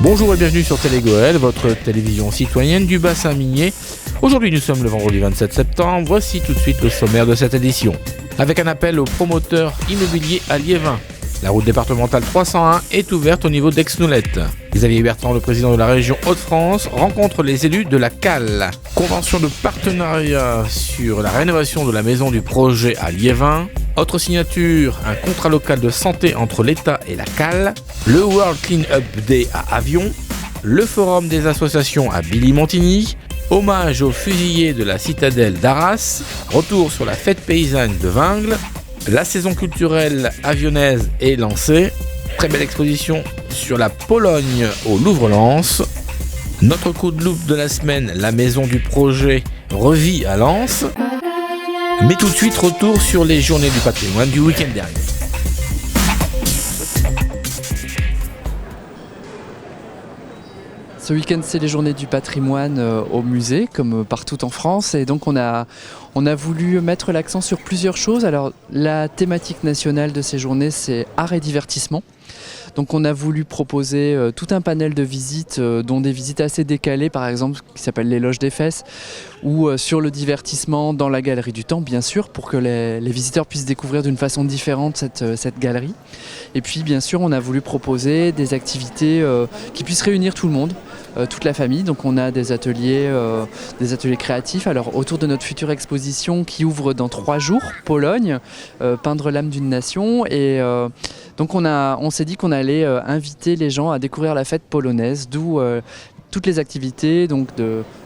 Bonjour et bienvenue sur Télé Goël, votre télévision citoyenne du bassin minier. Aujourd'hui nous sommes le vendredi 27 septembre, voici tout de suite le sommaire de cette édition. Avec un appel aux promoteurs immobiliers à Liévin. La route départementale 301 est ouverte au niveau d'Aix-Noulette. Xavier Bertrand, le président de la région Hauts-de-France, rencontre les élus de la CAL. Convention de partenariat sur la rénovation de la maison du projet à Liévin. Autre signature, un contrat local de santé entre l'État et la CAL. Le World Clean Up Day à Avion. Le forum des associations à Billy-Montigny. Hommage aux fusillés de la citadelle d'Arras. Retour sur la fête paysanne de Vingles. La saison culturelle avionnaise est lancée. Très belle exposition sur la Pologne au Louvre-Lens. Notre coup de loupe de la semaine, la maison du projet revit à Lens. Mais tout de suite, retour sur les journées du patrimoine du week-end dernier. Ce week-end, c'est les journées du patrimoine au musée, comme partout en France. Et donc, on a voulu mettre l'accent sur plusieurs choses. Alors, la thématique nationale de ces journées, c'est art et divertissement. Donc on a voulu proposer tout un panel de visites, dont des visites assez décalées, par exemple, qui s'appellent les loges des fesses, ou sur le divertissement dans la galerie du temps, bien sûr, pour que les visiteurs puissent découvrir d'une façon différente cette galerie. Et puis, bien sûr, on a voulu proposer des activités qui puissent réunir tout le monde, toute la famille. Donc on a des ateliers créatifs. Alors autour de notre future exposition qui ouvre dans 3 jours, Pologne, peindre l'âme d'une nation. Et donc on s'est dit qu'on allait inviter les gens à découvrir la fête polonaise, d'où toutes les activités donc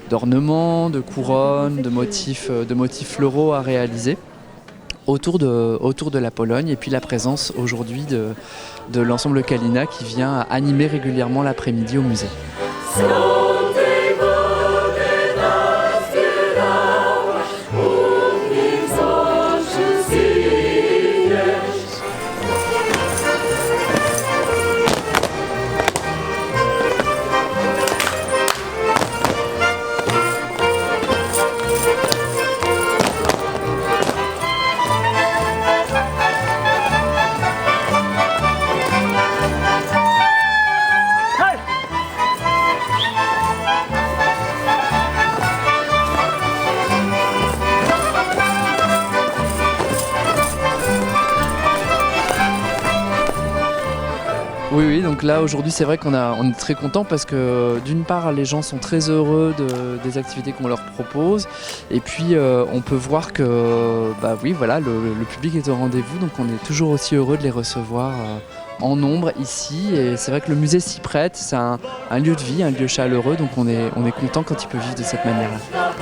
d'ornements, de couronnes, de motifs floraux à réaliser autour de la Pologne, et puis la présence aujourd'hui de l'ensemble Kalina qui vient animer régulièrement l'après-midi au musée. Oui, donc là aujourd'hui c'est vrai qu'on est très content parce que d'une part les gens sont très heureux des activités qu'on leur propose, et puis on peut voir que le public est au rendez-vous, donc on est toujours aussi heureux de les recevoir en nombre ici, et c'est vrai que le musée s'y prête, c'est un lieu de vie, un lieu chaleureux, donc on est content quand il peut vivre de cette manière-là.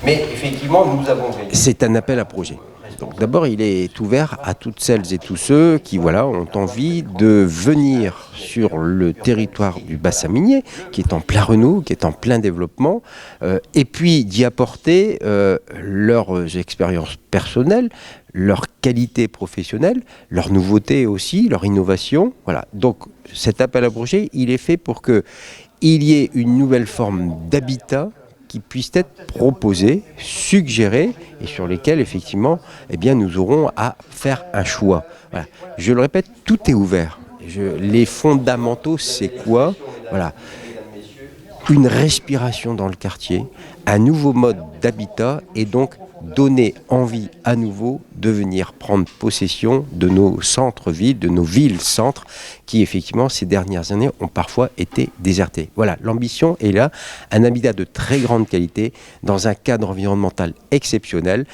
Mais effectivement, nous avons gagné. C'est un appel à projet. Donc d'abord, il est ouvert à toutes celles et tous ceux qui ont envie de venir sur le territoire du bassin minier, qui est en plein renouveau, qui est en plein développement, et puis d'y apporter leurs expériences personnelles, leur qualité professionnelle, leur nouveauté aussi, leur innovation. Voilà. Donc cet appel à projet, il est fait pour qu'il y ait une nouvelle forme d'habitat qui puissent être proposés, suggérés, et sur lesquels, effectivement, nous aurons à faire un choix. Voilà. Je le répète, tout est ouvert. Les fondamentaux, c'est quoi ? Voilà. Une respiration dans le quartier, un nouveau mode d'habitat, et donc donner envie à nouveau de venir prendre possession de nos centres-villes, de nos villes-centres, qui effectivement ces dernières années ont parfois été désertées. Voilà, l'ambition est là, un habitat de très grande qualité, dans un cadre environnemental exceptionnel,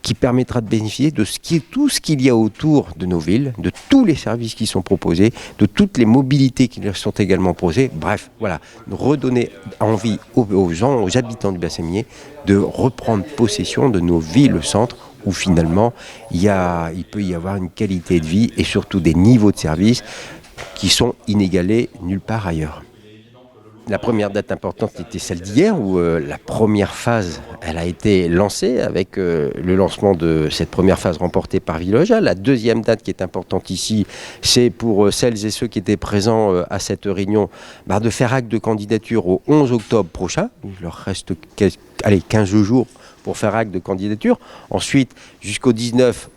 qui permettra de bénéficier de tout ce qu'il y a autour de nos villes, de tous les services qui sont proposés, de toutes les mobilités qui leur sont également proposées. Bref, voilà, redonner envie aux gens, aux habitants du bassin minier, de reprendre possession de nos villes-centres, où finalement il peut y avoir une qualité de vie et surtout des niveaux de service qui sont inégalés nulle part ailleurs. La première date importante était celle d'hier où la première phase elle a été lancée avec le lancement de cette première phase remportée par Villoja. La deuxième date qui est importante ici, c'est pour celles et ceux qui étaient présents à cette réunion de faire acte de candidature au 11 octobre prochain. Il leur reste 15 jours pour faire acte de candidature. Ensuite, jusqu'au 19,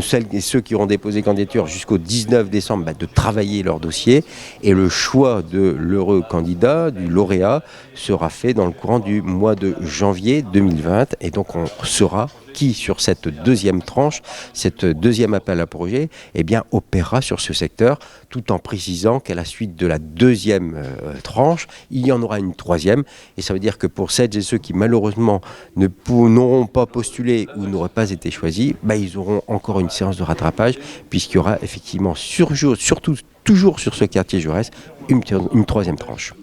celles et ceux qui auront déposé candidature jusqu'au 19 décembre, de travailler leur dossier. Et le choix de l'heureux candidat, du lauréat, sera fait dans le courant du mois de janvier 2020. Et donc on saura qui, sur cette deuxième tranche, cette deuxième appel à projet, opérera sur ce secteur, tout en précisant qu'à la suite de la deuxième tranche, il y en aura une troisième. Et ça veut dire que pour celles et ceux qui, malheureusement, n'auront pas postulé ou n'auraient pas été choisis, ils auront encore une séance de rattrapage, puisqu'il y aura effectivement, surtout toujours sur ce quartier Jaurès, une troisième tranche.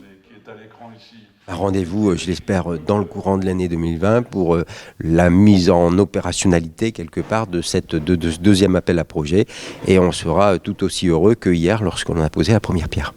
Un rendez-vous, je l'espère, dans le courant de l'année 2020 pour la mise en opérationnalité, quelque part, de ce deuxième appel à projet. Et on sera tout aussi heureux que hier lorsqu'on a posé la première pierre.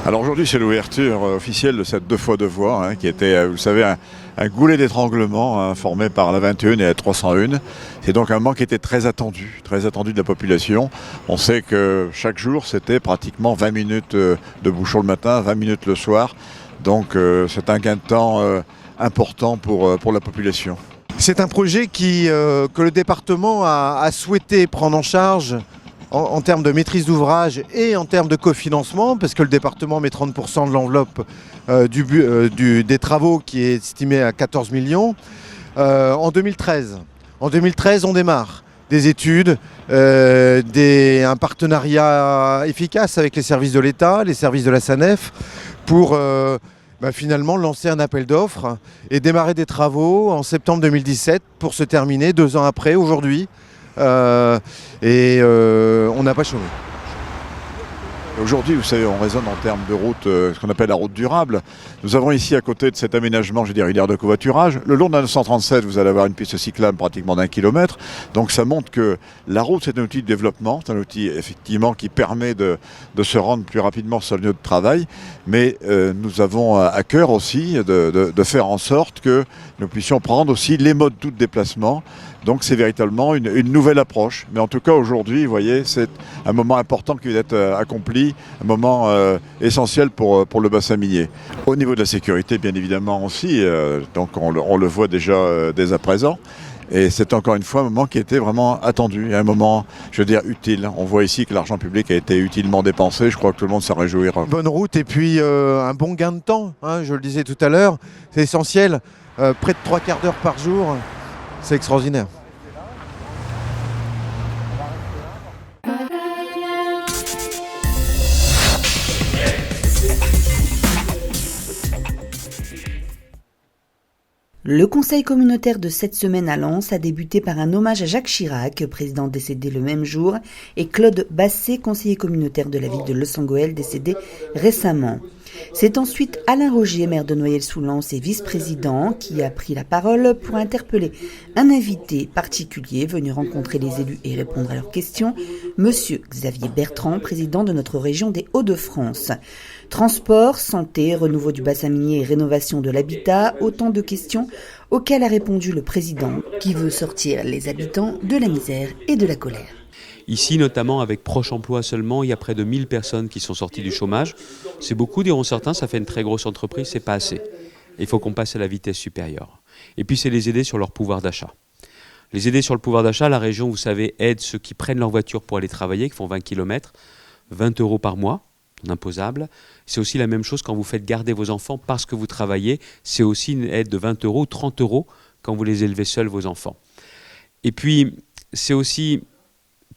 Alors aujourd'hui, c'est l'ouverture officielle de cette 2x2 voies, qui était, vous savez, un goulet d'étranglement formé par la 21 et la 301. C'est donc un moment qui était très attendu de la population. On sait que chaque jour, c'était pratiquement 20 minutes de bouchon le matin, 20 minutes le soir. Donc c'est un gain de temps important pour la population. C'est un projet que le département a souhaité prendre en charge en termes de maîtrise d'ouvrage et en termes de cofinancement, parce que le département met 30% de l'enveloppe des travaux qui est estimé à 14 millions en 2013. En 2013, on démarre des études, un partenariat efficace avec les services de l'État, les services de la SANEF, pour finalement lancer un appel d'offres et démarrer des travaux en septembre 2017 pour se terminer 2 ans après, aujourd'hui. On n'a pas chômé. Aujourd'hui, vous savez, on raisonne en termes de route, ce qu'on appelle la route durable. Nous avons ici, à côté de cet aménagement, une aire de covoiturage. Le long de la 937, vous allez avoir une piste cyclable pratiquement d'1 kilomètre. Donc ça montre que la route, c'est un outil de développement, c'est un outil effectivement qui permet de se rendre plus rapidement sur le lieu de travail. Mais nous avons à cœur aussi de faire en sorte que nous puissions prendre aussi les modes de déplacement. Donc c'est véritablement une nouvelle approche. Mais en tout cas, aujourd'hui, vous voyez, c'est un moment important qui vient d'être accompli, un moment essentiel pour le bassin minier. Au niveau de la sécurité, bien évidemment aussi, donc on le voit déjà dès à présent. Et c'est encore une fois un moment qui était vraiment attendu, et un moment, utile. On voit ici que l'argent public a été utilement dépensé, je crois que tout le monde s'en réjouira. Bonne route et puis un bon gain de temps, je le disais tout à l'heure, c'est essentiel, près de 3/4 d'heure par jour, c'est extraordinaire. Le conseil communautaire de cette semaine à Lens a débuté par un hommage à Jacques Chirac, président décédé le même jour, et Claude Basset, conseiller communautaire de la ville de Loos-en-Gohelle, décédé récemment. C'est ensuite Alain Rogier, maire de Noyelles-sous-Lens et vice-président, qui a pris la parole pour interpeller un invité particulier venu rencontrer les élus et répondre à leurs questions, Monsieur Xavier Bertrand, président de notre région des Hauts-de-France. Transport, santé, renouveau du bassin minier et rénovation de l'habitat, autant de questions auxquelles a répondu le président, qui veut sortir les habitants de la misère et de la colère. Ici, notamment avec Proche Emploi seulement, il y a près de 1000 personnes qui sont sorties du chômage. C'est beaucoup, diront certains, ça fait une très grosse entreprise, c'est pas assez. Il faut qu'on passe à la vitesse supérieure. Et puis, c'est les aider sur leur pouvoir d'achat. Les aider sur le pouvoir d'achat, la région, vous savez, aide ceux qui prennent leur voiture pour aller travailler, qui font 20 km, 20 € par mois, imposable. C'est aussi la même chose quand vous faites garder vos enfants parce que vous travaillez. C'est aussi une aide de 20 €, 30 € quand vous les élevez seuls, vos enfants. Et puis, c'est aussi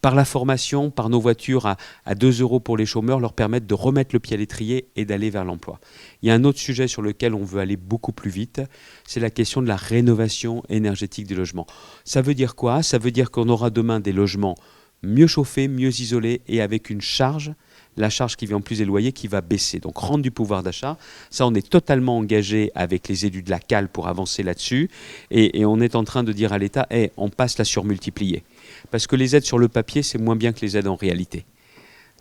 par la formation, par nos voitures à 2 € pour les chômeurs, leur permettre de remettre le pied à l'étrier et d'aller vers l'emploi. Il y a un autre sujet sur lequel on veut aller beaucoup plus vite, c'est la question de la rénovation énergétique des logements. Ça veut dire quoi ? Ça veut dire qu'on aura demain des logements mieux chauffés, mieux isolés et avec une charge la charge qui vient en plus des loyers qui va baisser. Donc rendre du pouvoir d'achat, ça on est totalement engagé avec les élus de la CAL pour avancer là-dessus. Et on est en train de dire à l'État, on passe la surmultiplier. Parce que les aides sur le papier, c'est moins bien que les aides en réalité.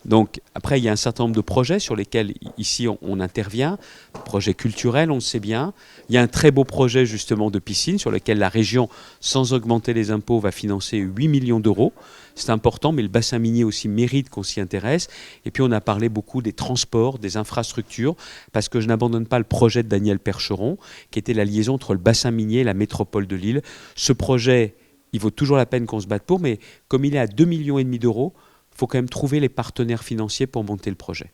Donc après, il y a un certain nombre de projets sur lesquels ici on intervient, projets culturels, on le sait bien. Il y a un très beau projet justement de piscine sur lequel la région, sans augmenter les impôts, va financer 8 millions d'euros. C'est important, mais le bassin minier aussi mérite qu'on s'y intéresse. Et puis on a parlé beaucoup des transports, des infrastructures, parce que je n'abandonne pas le projet de Daniel Percheron, qui était la liaison entre le bassin minier et la métropole de Lille. Ce projet, il vaut toujours la peine qu'on se batte pour, mais comme il est à 2,5 millions d'euros, il faut quand même trouver les partenaires financiers pour monter le projet.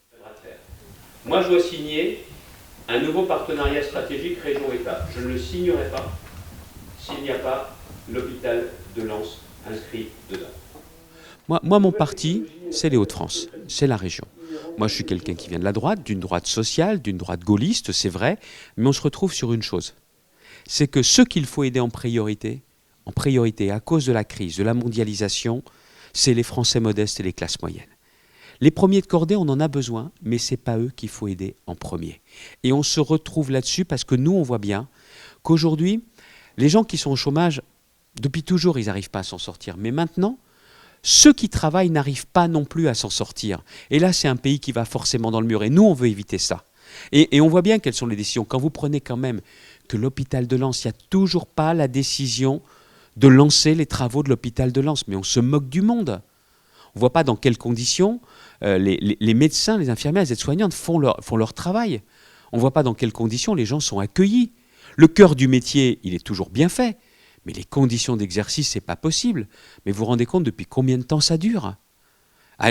Moi, je dois signer un nouveau partenariat stratégique région-État. Je ne le signerai pas s'il n'y a pas l'hôpital de Lens inscrit dedans. Moi, mon parti, c'est les Hauts-de-France, c'est la région. Moi, je suis quelqu'un qui vient de la droite, d'une droite sociale, d'une droite gaulliste, c'est vrai, mais on se retrouve sur une chose. C'est que ceux qu'il faut aider en priorité, à cause de la crise, de la mondialisation, c'est les Français modestes et les classes moyennes. Les premiers de cordée, on en a besoin, mais ce n'est pas eux qu'il faut aider en premier. Et on se retrouve là-dessus parce que nous, on voit bien qu'aujourd'hui, les gens qui sont au chômage, depuis toujours, ils n'arrivent pas à s'en sortir. Mais maintenant, ceux qui travaillent n'arrivent pas non plus à s'en sortir. Et là, c'est un pays qui va forcément dans le mur. Et nous, on veut éviter ça. Et on voit bien quelles sont les décisions. Quand vous prenez quand même que l'hôpital de Lens, il n'y a toujours pas la décision de lancer les travaux de l'hôpital de Lens. Mais on se moque du monde. On ne voit pas dans quelles conditions les médecins, les infirmières, les aides-soignantes font leur travail. On ne voit pas dans quelles conditions les gens sont accueillis. Le cœur du métier, il est toujours bien fait. Mais les conditions d'exercice, ce n'est pas possible. Mais vous vous rendez compte depuis combien de temps ça dure ?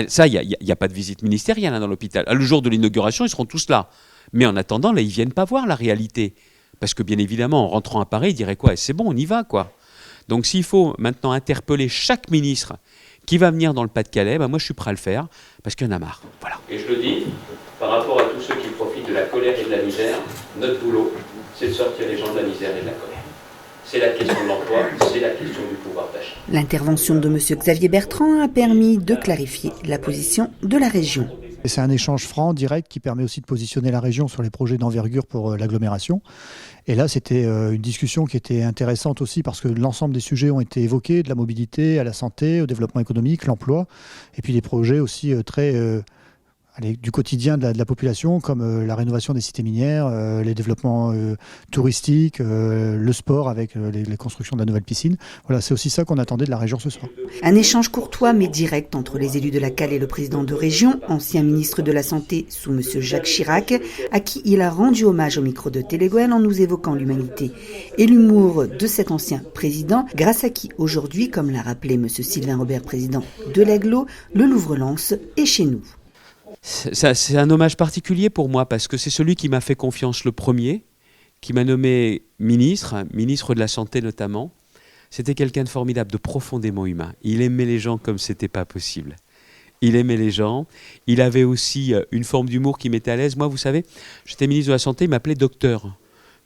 Ça, il n'y a pas de visite ministérielle dans l'hôpital. Le jour de l'inauguration, ils seront tous là. Mais en attendant, là, ils ne viennent pas voir la réalité. Parce que bien évidemment, en rentrant à Paris, ils diraient quoi ? C'est bon, on y va, quoi. Donc s'il faut maintenant interpeller chaque ministre qui va venir dans le Pas-de-Calais, moi je suis prêt à le faire, parce qu'il y en a marre. Voilà. Et je le dis, par rapport à tous ceux qui profitent de la colère et de la misère, notre boulot, c'est de sortir les gens de la misère et de la colère. C'est la question de l'emploi, c'est la question du pouvoir d'achat. L'intervention de M. Xavier Bertrand a permis de clarifier la position de la région. Et c'est un échange franc, direct, qui permet aussi de positionner la région sur les projets d'envergure pour l'agglomération. Et là, c'était une discussion qui était intéressante aussi parce que l'ensemble des sujets ont été évoqués, de la mobilité à la santé, au développement économique, l'emploi, et puis des projets aussi très du quotidien de la population, comme la rénovation des cités minières, les développements touristiques, le sport avec les constructions de la nouvelle piscine. Voilà, c'est aussi ça qu'on attendait de la région ce soir. Un échange courtois mais direct entre les élus de la CAL et le président de région, ancien ministre de la Santé sous M. Jacques Chirac, à qui il a rendu hommage au micro de Télé-Gouel en nous évoquant l'humanité et l'humour de cet ancien président, grâce à qui aujourd'hui, comme l'a rappelé M. Sylvain Robert, président de l'Agglo, le Louvre-Lens est chez nous. C'est un hommage particulier pour moi parce que c'est celui qui m'a fait confiance le premier, qui m'a nommé ministre de la Santé notamment. C'était quelqu'un de formidable, de profondément humain. Il aimait les gens comme c'était pas possible. Il aimait les gens. Il avait aussi une forme d'humour qui mettait à l'aise. Moi, vous savez, j'étais ministre de la Santé, il m'appelait docteur.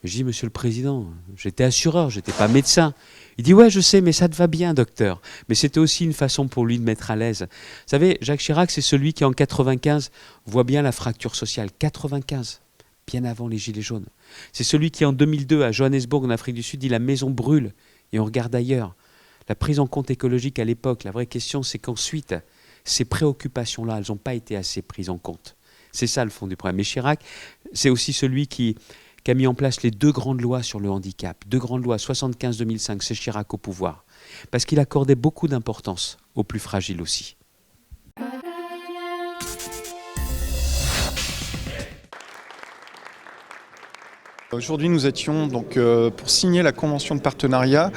Je dis, monsieur le président, j'étais assureur, j'étais pas médecin. Il dit, ouais, je sais, mais ça te va bien, docteur. Mais c'était aussi une façon pour lui de mettre à l'aise. Vous savez, Jacques Chirac, c'est celui qui, en 95, voit bien la fracture sociale. 95, bien avant les Gilets jaunes. C'est celui qui, en 2002, à Johannesburg, en Afrique du Sud, dit, la maison brûle et on regarde ailleurs. La prise en compte écologique à l'époque, la vraie question, c'est qu'ensuite, ces préoccupations-là, elles n'ont pas été assez prises en compte. C'est ça le fond du problème. Mais Chirac, c'est aussi celui qui a mis en place les 2 grandes lois sur le handicap. 2 grandes lois, 75-2005, c'est Chirac au pouvoir. Parce qu'il accordait beaucoup d'importance aux plus fragiles aussi. Aujourd'hui, nous étions donc pour signer la convention de partenariat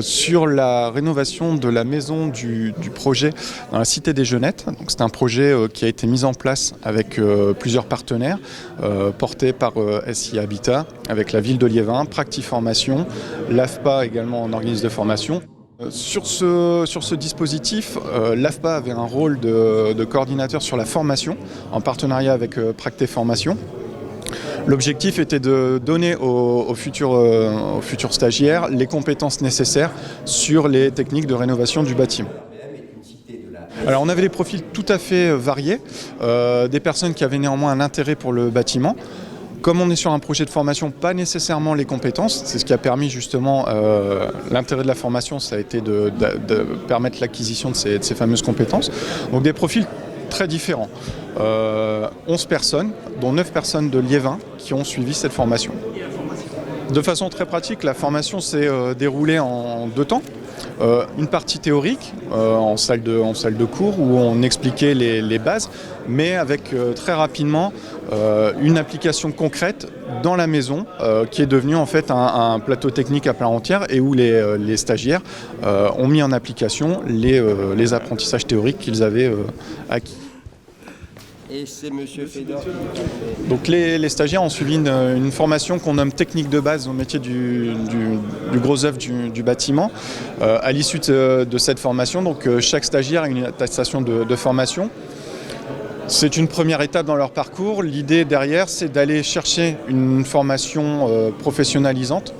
sur la rénovation de la maison du projet dans la cité des Jeunettes. Donc, c'est un projet qui a été mis en place avec plusieurs partenaires, porté par SI Habitat, avec la ville de Liévin, Practiformation, l'AFPA également en organisme de formation. Sur ce dispositif, l'AFPA avait un rôle de coordinateur sur la formation, en partenariat avec Practiformation. L'objectif était de donner aux futurs stagiaires les compétences nécessaires sur les techniques de rénovation du bâtiment. Alors on avait des profils tout à fait variés, des personnes qui avaient néanmoins un intérêt pour le bâtiment. Comme on est sur un projet de formation, pas nécessairement les compétences. C'est ce qui a permis justement, l'intérêt de la formation, ça a été de permettre l'acquisition de ces fameuses compétences. Donc des profils très différents. 11 personnes, dont 9 personnes de Liévin qui ont suivi cette formation. De façon très pratique, la formation s'est déroulée en 2 temps. Une partie théorique en salle de cours où on expliquait les bases, mais avec très rapidement une application concrète dans la maison qui est devenue en fait un plateau technique à part entière et où les stagiaires ont mis en application les apprentissages théoriques qu'ils avaient acquis. Et c'est Monsieur Fédor. Donc les stagiaires ont suivi une formation qu'on nomme technique de base au métier du gros œuvre du bâtiment. À l'issue de cette formation, donc, chaque stagiaire a une attestation de formation. C'est une première étape dans leur parcours. L'idée derrière, c'est d'aller chercher une formation professionnalisante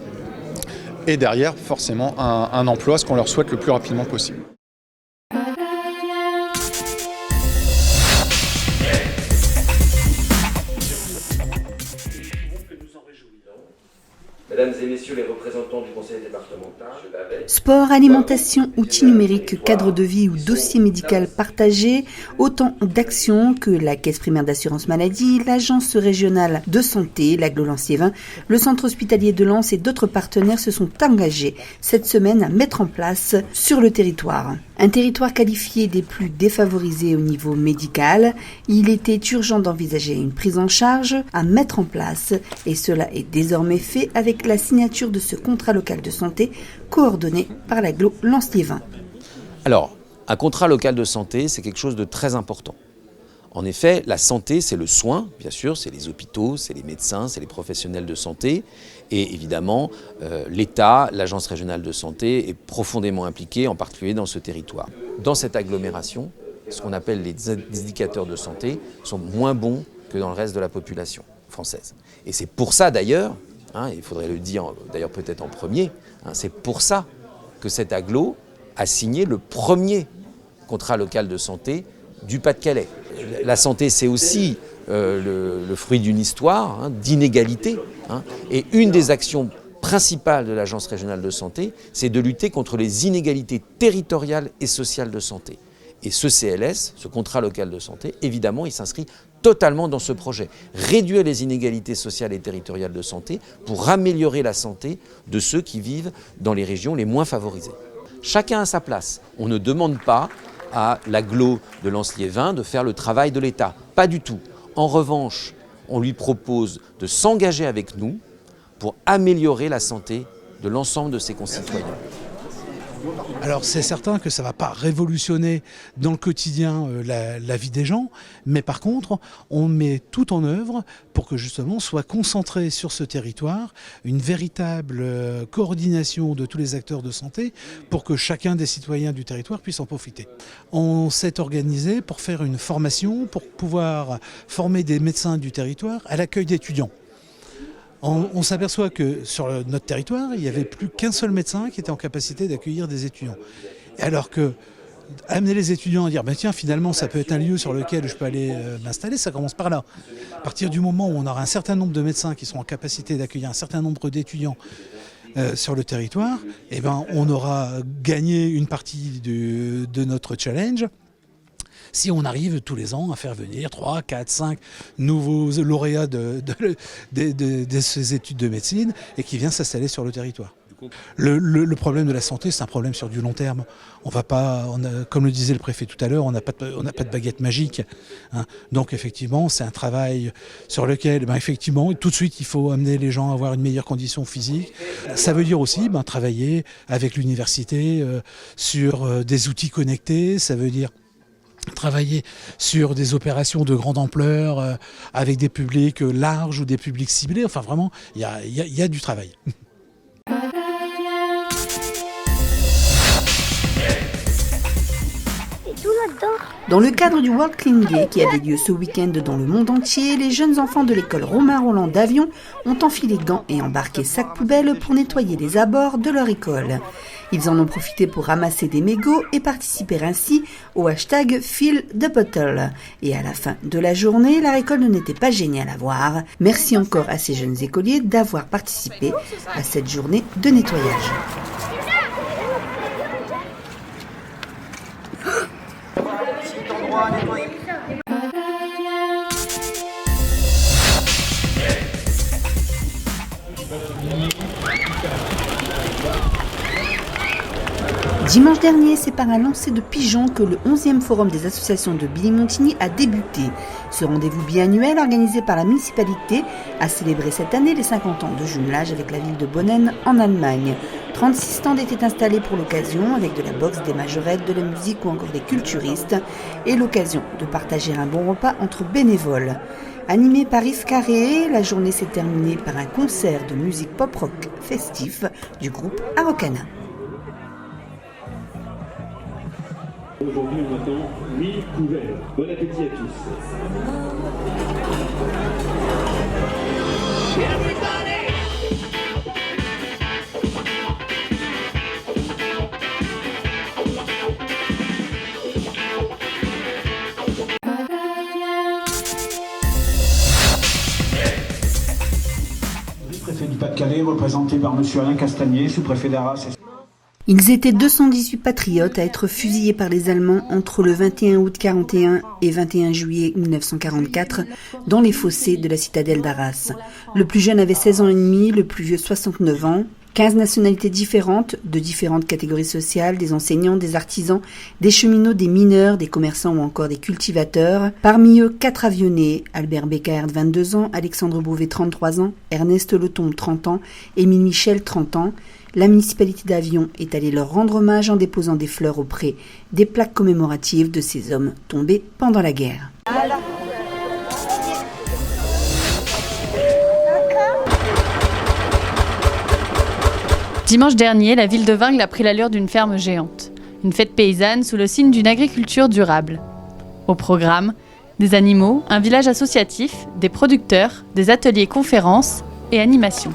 et derrière, forcément, un emploi, ce qu'on leur souhaite le plus rapidement possible. Mesdames et messieurs les représentants du conseil départemental, sport, alimentation, outils numériques, cadre de vie ou dossier médical partagé, autant d'actions que la Caisse primaire d'assurance maladie, l'Agence régionale de santé, l'Agglo Lens-Liévin, le centre hospitalier de Lens et d'autres partenaires se sont engagés cette semaine à mettre en place sur le territoire. Un territoire qualifié des plus défavorisés au niveau médical, il était urgent d'envisager une prise en charge à mettre en place et cela est désormais fait avec la signature de ce contrat local de santé coordonné par l'Agglo Lens-Liévin. Alors, un contrat local de santé, c'est quelque chose de très important. En effet, la santé, c'est le soin, bien sûr, c'est les hôpitaux, c'est les médecins, c'est les professionnels de santé. Et évidemment, l'État, l'Agence régionale de santé est profondément impliqué, en particulier dans ce territoire. Dans cette agglomération, ce qu'on appelle les indicateurs de santé sont moins bons que dans le reste de la population française. Et c'est pour ça d'ailleurs, il faudrait le dire d'ailleurs peut-être en premier, c'est pour ça que cet agglo a signé le premier contrat local de santé du Pas-de-Calais. La santé, c'est aussi le fruit d'une histoire d'inégalité. Et une des actions principales de l'Agence régionale de santé, c'est de lutter contre les inégalités territoriales et sociales de santé. Et ce CLS, ce contrat local de santé, évidemment, il s'inscrit totalement dans ce projet. Réduire les inégalités sociales et territoriales de santé pour améliorer la santé de ceux qui vivent dans les régions les moins favorisées. Chacun a sa place. On ne demande pas à l'agglo de Lens-Liévin de faire le travail de l'État. Pas du tout. En revanche, on lui propose de s'engager avec nous pour améliorer la santé de l'ensemble de ses concitoyens. Alors c'est certain que ça ne va pas révolutionner dans le quotidien la vie des gens, mais par contre on met tout en œuvre pour que justement soit concentré sur ce territoire une véritable coordination de tous les acteurs de santé pour que chacun des citoyens du territoire puisse en profiter. On s'est organisé pour faire une formation, pour pouvoir former des médecins du territoire à l'accueil d'étudiants. On s'aperçoit que sur notre territoire, il n'y avait plus qu'un seul médecin qui était en capacité d'accueillir des étudiants. Alors que amener les étudiants à dire tiens, finalement ça peut être un lieu sur lequel je peux aller m'installer, ça commence par là. À partir du moment où on aura un certain nombre de médecins qui seront en capacité d'accueillir un certain nombre d'étudiants sur le territoire, on aura gagné une partie de notre challenge. Si on arrive tous les ans à faire venir 3, 4, 5 nouveaux lauréats de ces études de médecine et qui viennent s'installer sur le territoire. Le problème de la santé, c'est un problème sur du long terme. On va pas, comme le disait le préfet tout à l'heure, on n'a pas de baguette magique. Donc effectivement, c'est un travail sur lequel, effectivement, tout de suite, il faut amener les gens à avoir une meilleure condition physique. Ça veut dire aussi travailler avec l'université sur des outils connectés. Ça veut dire travailler sur des opérations de grande ampleur avec des publics larges ou des publics ciblés. Enfin vraiment, il y a du travail. Et tout là-dedans. Dans le cadre du World Clean Day qui avait lieu ce week-end dans le monde entier, les jeunes enfants de l'école Romain Roland d'Avion ont enfilé gants et embarqué sacs poubelles pour nettoyer les abords de leur école. Ils en ont profité pour ramasser des mégots et participer ainsi au hashtag Fill the Bottle. Et à la fin de la journée, la récolte n'était pas géniale à voir. Merci encore à ces jeunes écoliers d'avoir participé à cette journée de nettoyage. Dimanche dernier, c'est par un lancer de pigeons que le 11e forum des associations de Billy-Montigny a débuté. Ce rendez-vous biannuel organisé par la municipalité a célébré cette année les 50 ans de jumelage avec la ville de Bonnen en Allemagne. 36 stands étaient installés pour l'occasion avec de la boxe, des majorettes, de la musique ou encore des culturistes et l'occasion de partager un bon repas entre bénévoles. Animée par Yves Carré, la journée s'est terminée par un concert de musique pop-rock festif du groupe Araucana. Aujourd'hui, on attend 8 couverts. Bon appétit à tous. Préfet du Pas-de-Calais, représenté par M. Alain Castagnier, sous-préfet d'Arras. Ils étaient 218 patriotes à être fusillés par les Allemands entre le 21 août 1941 et 21 juillet 1944 dans les fossés de la citadelle d'Arras. Le plus jeune avait 16 ans et demi, le plus vieux 69 ans. 15 nationalités différentes, de différentes catégories sociales, des enseignants, des artisans, des cheminots, des mineurs, des commerçants ou encore des cultivateurs. Parmi eux, 4 avionnés, Albert Becker, 22 ans, Alexandre Bouvet, 33 ans, Ernest Letombe, 30 ans, Émile Michel, 30 ans. La municipalité d'Avion est allée leur rendre hommage en déposant des fleurs auprès des plaques commémoratives de ces hommes tombés pendant la guerre. Dimanche dernier, la ville de Vingles a pris l'allure d'une ferme géante. Une fête paysanne sous le signe d'une agriculture durable. Au programme, des animaux, un village associatif, des producteurs, des ateliers conférences et animations.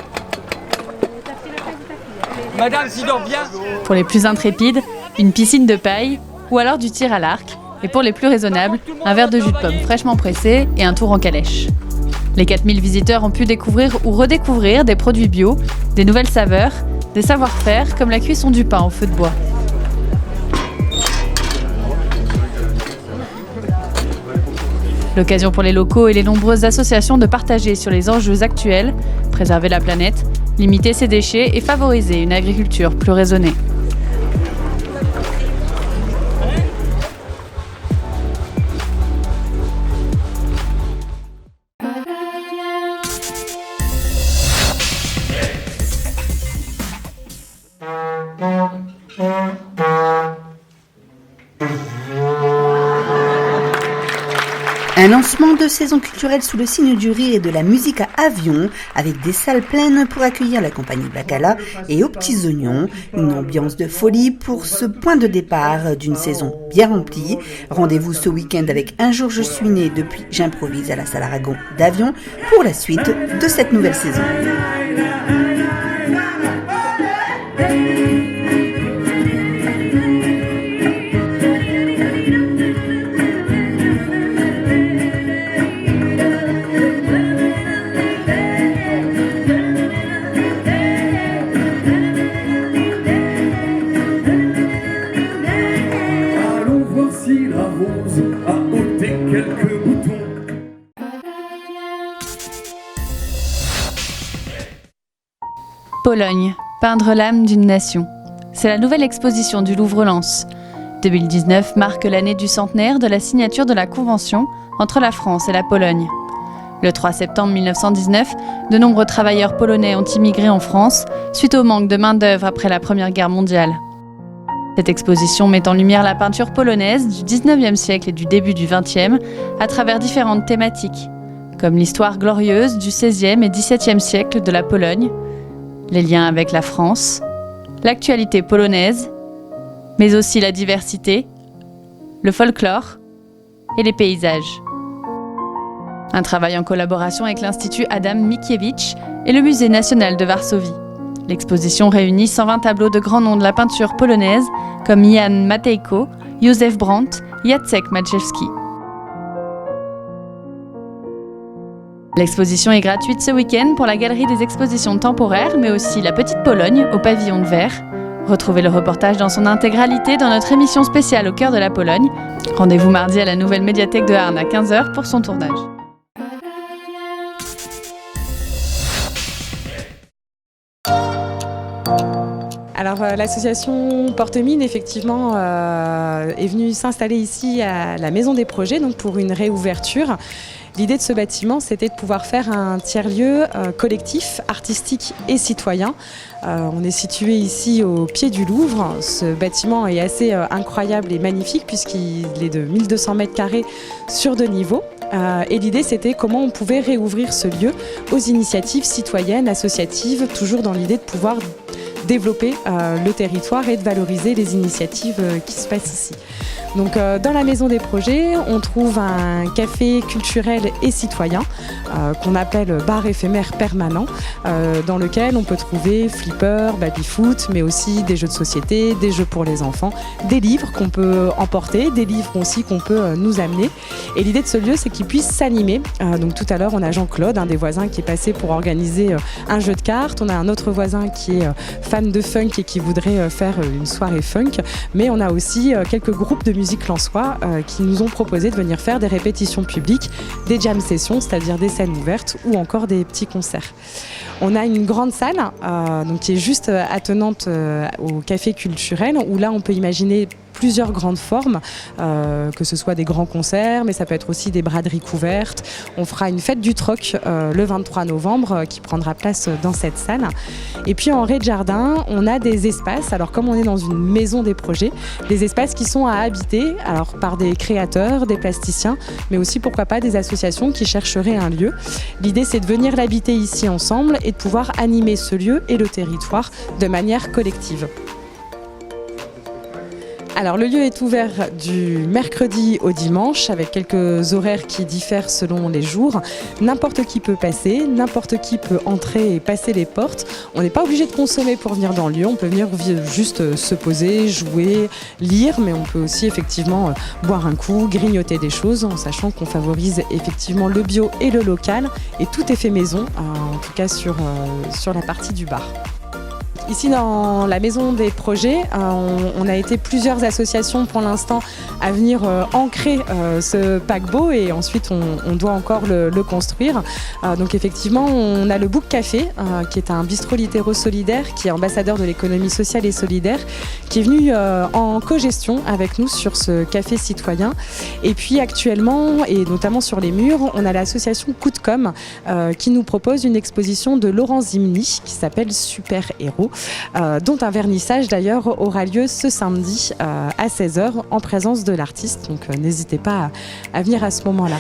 Madame, s'il dort bien. Pour les plus intrépides, une piscine de paille ou alors du tir à l'arc. Et pour les plus raisonnables, un verre de jus de pomme fraîchement pressé et un tour en calèche. Les 4000 visiteurs ont pu découvrir ou redécouvrir des produits bio, des nouvelles saveurs, des savoir-faire comme la cuisson du pain au feu de bois. L'occasion pour les locaux et les nombreuses associations de partager sur les enjeux actuels, préserver la planète, limiter ses déchets et favoriser une agriculture plus raisonnée. Un lancement de saison culturelle sous le signe du rire et de la musique à Avion, avec des salles pleines pour accueillir la compagnie Bacala et aux petits oignons. Une ambiance de folie pour ce point de départ d'une saison bien remplie. Rendez-vous ce week-end avec Un jour je suis né depuis J'improvise à la salle Aragon d'Avion pour la suite de cette nouvelle saison. Pologne, peindre l'âme d'une nation. C'est la nouvelle exposition du Louvre-Lens. 2019 marque l'année du centenaire de la signature de la Convention entre la France et la Pologne. Le 3 septembre 1919, de nombreux travailleurs polonais ont immigré en France suite au manque de main-d'œuvre après la Première Guerre mondiale. Cette exposition met en lumière la peinture polonaise du 19e siècle et du début du 20e à travers différentes thématiques, comme l'histoire glorieuse du 16e et 17e siècle de la Pologne, les liens avec la France, l'actualité polonaise, mais aussi la diversité, le folklore et les paysages. Un travail en collaboration avec l'Institut Adam Mickiewicz et le Musée national de Varsovie. L'exposition réunit 120 tableaux de grands noms de la peinture polonaise comme Jan Matejko, Józef Brandt, Jacek Majewski. L'exposition est gratuite ce week-end pour la Galerie des expositions temporaires, mais aussi la Petite Pologne au pavillon de verre. Retrouvez le reportage dans son intégralité dans notre émission spéciale au cœur de la Pologne. Rendez-vous mardi à la nouvelle médiathèque de Arnes à 15h pour son tournage. Alors l'association Porte Mine effectivement est venue s'installer ici à la Maison des Projets donc pour une réouverture. L'idée de ce bâtiment, c'était de pouvoir faire un tiers-lieu collectif, artistique et citoyen. On est situé ici au pied du Louvre. Ce bâtiment est assez incroyable et magnifique puisqu'il est de 1200 mètres carrés sur 2 niveaux. Et l'idée, c'était comment on pouvait réouvrir ce lieu aux initiatives citoyennes, associatives, toujours dans l'idée de pouvoir développer le territoire et de valoriser les initiatives qui se passent ici. Donc dans la Maison des Projets, on trouve un café culturel et citoyen qu'on appelle bar éphémère permanent, dans lequel on peut trouver flipper, baby-foot, mais aussi des jeux de société, des jeux pour les enfants, des livres qu'on peut emporter, des livres aussi qu'on peut nous amener. Et l'idée de ce lieu, c'est qu'il puisse s'animer. Donc tout à l'heure, on a Jean-Claude, un des voisins qui est passé pour organiser un jeu de cartes. On a un autre voisin qui est fan de funk et qui voudrait faire une soirée funk. Mais on a aussi quelques groupes de musique lensois qui nous ont proposé de venir faire des répétitions publiques, des jam sessions, c'est-à-dire des scènes ouvertes ou encore des petits concerts. On a une grande salle donc qui est juste attenante au café culturel où là on peut imaginer plusieurs grandes formes, que ce soit des grands concerts, mais ça peut être aussi des braderies couvertes. On fera une fête du troc le 23 novembre qui prendra place dans cette salle. Et puis en rez-de-jardin, on a des espaces, alors comme on est dans une maison des projets, des espaces qui sont à habiter alors par des créateurs, des plasticiens, mais aussi pourquoi pas des associations qui chercheraient un lieu. L'idée c'est de venir l'habiter ici ensemble et de pouvoir animer ce lieu et le territoire de manière collective. Alors le lieu est ouvert du mercredi au dimanche avec quelques horaires qui diffèrent selon les jours. N'importe qui peut passer, n'importe qui peut entrer et passer les portes. On n'est pas obligé de consommer pour venir dans le lieu, on peut venir juste se poser, jouer, lire, mais on peut aussi effectivement boire un coup, grignoter des choses en sachant qu'on favorise effectivement le bio et le local et tout est fait maison, en tout cas sur la partie du bar. Ici dans la Maison des Projets, on a été plusieurs associations pour l'instant à venir ancrer ce paquebot et ensuite on doit encore le construire. Donc effectivement on a le Book Café qui est un bistrot littéro-solidaire qui est ambassadeur de l'économie sociale et solidaire qui est venu en co-gestion avec nous sur ce café citoyen. Et puis actuellement et notamment sur les murs, on a l'association Coup de Com qui nous propose une exposition de Laurent Zimny qui s'appelle Super Héros. Dont un vernissage d'ailleurs aura lieu ce samedi à 16h en présence de l'artiste. Donc n'hésitez pas à venir à ce moment-là.